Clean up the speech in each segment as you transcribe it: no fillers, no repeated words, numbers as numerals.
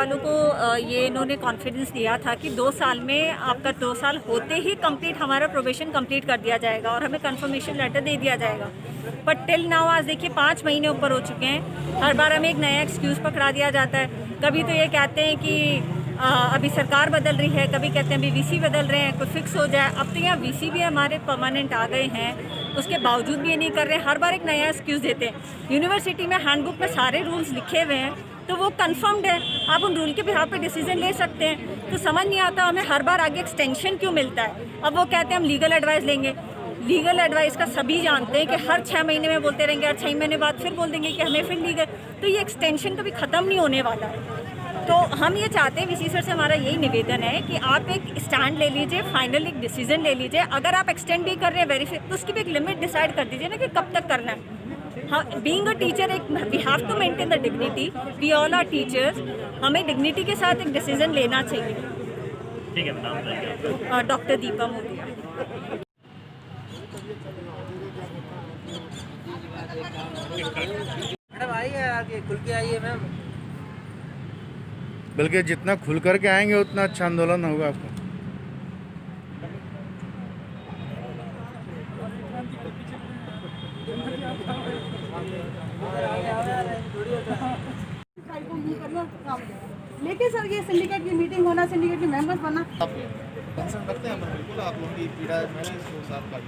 वालों को ये इन्होंने कॉन्फिडेंस दिया था कि 2 साल में आपका 2 साल होते ही कंप्लीट हमारा प्रोबेशन कंप्लीट कर दिया जाएगा और हमें कंफर्मेशन लेटर दे दिया जाएगा। बट टिल नाउ आज देखिए 5 महीने ऊपर हो चुके हैं। हर बार हमें एक नया एक्सक्यूज़ पकड़ा दिया जाता है। कभी तो ये कहते हैं कि अभी सरकार बदल रही है, कभी कहते हैं अभी वीसी बदल रहे हैं, कोई फिक्स हो जाए। अब तो यहाँ वीसी भी हमारे परमानेंट आ गए हैं, उसके बावजूद भी ये नहीं कर रहे हैं। हर बार एक नया एक्सक्यूज़ देते हैं। यूनिवर्सिटी में हैंडबुक में सारे रूल्स लिखे हुए हैं तो वो कंफर्म्ड है, आप उन रूल के बिहाफ पे डिसीजन ले सकते हैं। तो समझ नहीं आता हमें हर बार आगे एक्सटेंशन क्यों मिलता है। अब वो कहते हैं हम लीगल एडवाइस लेंगे। लीगल एडवाइस का सभी जानते हैं कि हर 6 महीने में बोलते रहेंगे और 6 महीने बाद फिर बोल देंगे कि हमें फिर लीगल। तो ये एक्सटेंशन कभी ख़त्म नहीं होने वाला है। तो हम ये चाहते हैं, वीसी सर से हमारा यही निवेदन है कि आप एक स्टैंड ले लीजिए, फाइनल एक डिसीजन ले लीजिए। अगर आप एक्सटेंड भी कर रहे हैं वेरीफाई, तो उसकी भी एक लिमिट डिसाइड कर दीजिए ना कि कब तक करना है। हाँ, बीइंग अ टीचर एक we have to maintain the dignity, we all are teachers. हमें डिग्निटी के साथ एक डिसीजन लेना चाहिए। ठीक है, नाम बताइए। डॉक्टर दीपा मोदी। मैडम आइए, आगे खुल के आइए मैम। बल्कि जितना खुल कर के आएंगे उतना अच्छा आंदोलन होगा आपका। लेकिन सर ये सिंडिकेट की मीटिंग होना, सिंडिकेट के मेंबर्स बनना, आप कंसर्न रखते हैं बिल्कुल, आप लोगों की पीड़ा मैंने इसको साथ बात,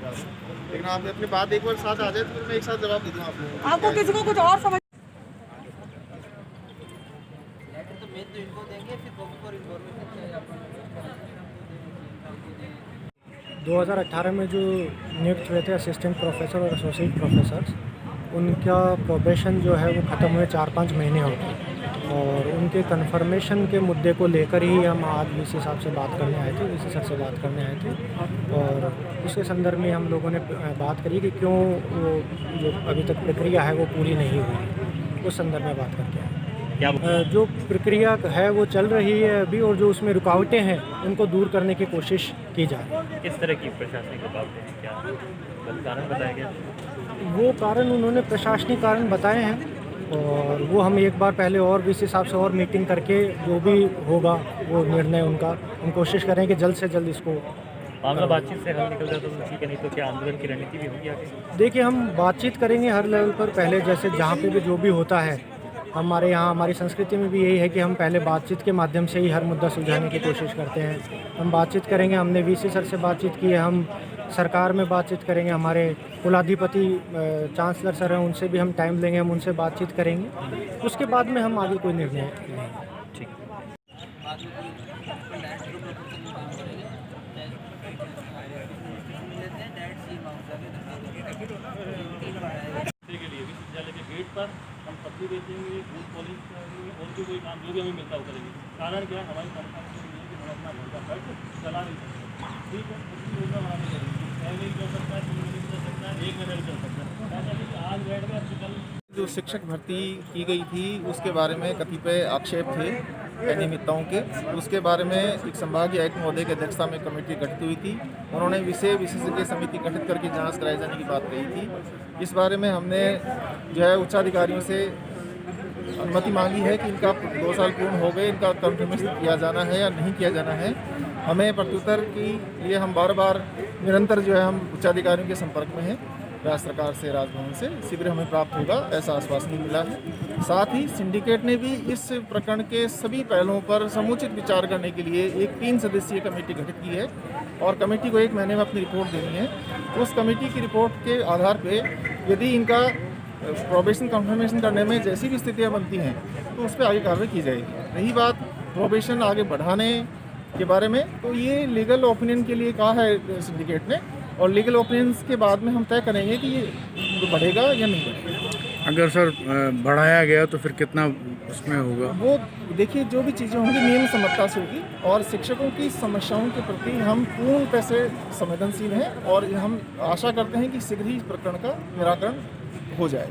लेकिन आप अपनी बात एक बार साथ आ जाए तो फिर मैं एक साथ जवाब दे दूँ आप लोगों को। आपको किसी को कुछ और समझ। तो मैं तो इनको देंगे, फिर फॉर इन्फॉर्मेशन चाहिए आपको। 2018 में जो नियुक्त हुए थे असिस्टेंट प्रोफेसर और एसोसिएट प्रोफेसर, उनका प्रोबेशन जो है वो ख़त्म हुए 4-5 महीने हो गए और उनके कन्फर्मेशन के मुद्दे को लेकर ही हम आज वीसी साहब से बात करने आए थे, वीसी सर से बात करने आए थे। और उसके संदर्भ में हम लोगों ने बात करी कि क्यों वो जो अभी तक प्रक्रिया है वो पूरी नहीं हुई, उस संदर्भ में बात करके आए। क्या जो प्रक्रिया है वो चल रही है अभी, और जो उसमें रुकावटें हैं उनको दूर करने की कोशिश की जा रही है। किस तरह की प्रशासनिक रुकावटें हैं, क्या कारण बताया गया? वो कारण उन्होंने प्रशासनिक कारण बताए हैं और वो हम एक बार पहले और वीसी साहब से और मीटिंग करके जो भी होगा वो निर्णय उनका, हम कोशिश करें कि जल्द से जल्द इसको मामला बातचीत से हल निकल जाए तो ठीक है, नहीं तो क्या आंदोलन की रणनीति भी होगी आगे? देखिए, हम बातचीत करेंगे हर लेवल पर। पहले जैसे जहाँ पे भी जो भी होता है, हमारे यहाँ हमारी संस्कृति में भी यही है कि हम पहले बातचीत के माध्यम से ही हर मुद्दा सुलझाने की कोशिश करते हैं। हम बातचीत करेंगे, हमने वीसी सर से बातचीत की है, हम सरकार में बातचीत करेंगे, हमारे कुलाधिपति चांसलर सर हैं उनसे भी हम टाइम लेंगे, हम उनसे बातचीत करेंगे, उसके बाद में हम आगे कोई निर्णय लेंगे। ठीक विश्वविद्यालय के गेट पर हम पत्नी बेचेंगे, बूथ पोलिंग करेंगे और भी कोई काम जो भी हमें मिलता है वो करेंगे। कारण क्या है, हमारी सरकार के लिए कि हम अपना घर का खर्च चला नहीं सकते। ठीक है, उसकी योजना बनानी चाहिए। पहले ही चल सकता है, 3 महीने चल सकता है, 1 महीने चल सकता है। ऐसा नहीं कि आज बैठ गए कल। जो शिक्षक भर्ती की गई थी उसके बारे में कतिपय आक्षेप थे अनियमितताओं के, उसके बारे में एक संभागीय आयुक्त महोदय की अध्यक्षता में कमेटी गठित हुई थी। उन्होंने विशेषज्ञ समिति गठित करके जांच कराए जाने की बात कही थी। इस बारे में हमने जो है उच्चाधिकारियों से अनुमति मांगी है कि इनका 2 साल पूर्ण हो गए, इनका कंफर्मेशन किया जाना है या नहीं किया जाना है। हमें प्रत्युत्तर के लिए हम बार बार निरंतर जो है हम उच्चाधिकारियों के संपर्क में हैं, राज्य सरकार से, राजभवन से। शीघ्र हमें प्राप्त होगा ऐसा आश्वासन मिला है। साथ ही सिंडिकेट ने भी इस प्रकरण के सभी पहलुओं पर समुचित विचार करने के लिए एक 3 सदस्यीय कमेटी गठित की है और कमेटी को 1 महीने में अपनी रिपोर्ट देनी है। उस कमेटी की रिपोर्ट के आधार पर यदि इनका प्रोबेशन कंफर्मेशन करने में जैसी भी स्थितियाँ बनती हैं तो उस पर आगे कार्रवाई की जाएगी। रही बात प्रोबेशन आगे बढ़ाने के बारे में, तो ये लीगल ओपिनियन के लिए कहा है सिंडिकेट ने और लीगल ओपिनियंस के बाद में हम तय करेंगे कि ये बढ़ेगा या नहीं बढ़ेगा। अगर सर बढ़ाया गया तो फिर कितना उसमें होगा? वो देखिए, जो भी चीज़ें होंगी नियम सम्मतता से होगी और शिक्षकों की समस्याओं के प्रति हम पूर्णतः से संवेदनशील हैं और हम आशा करते हैं कि शीघ्र ही इस प्रकरण का निराकरण हो जाए।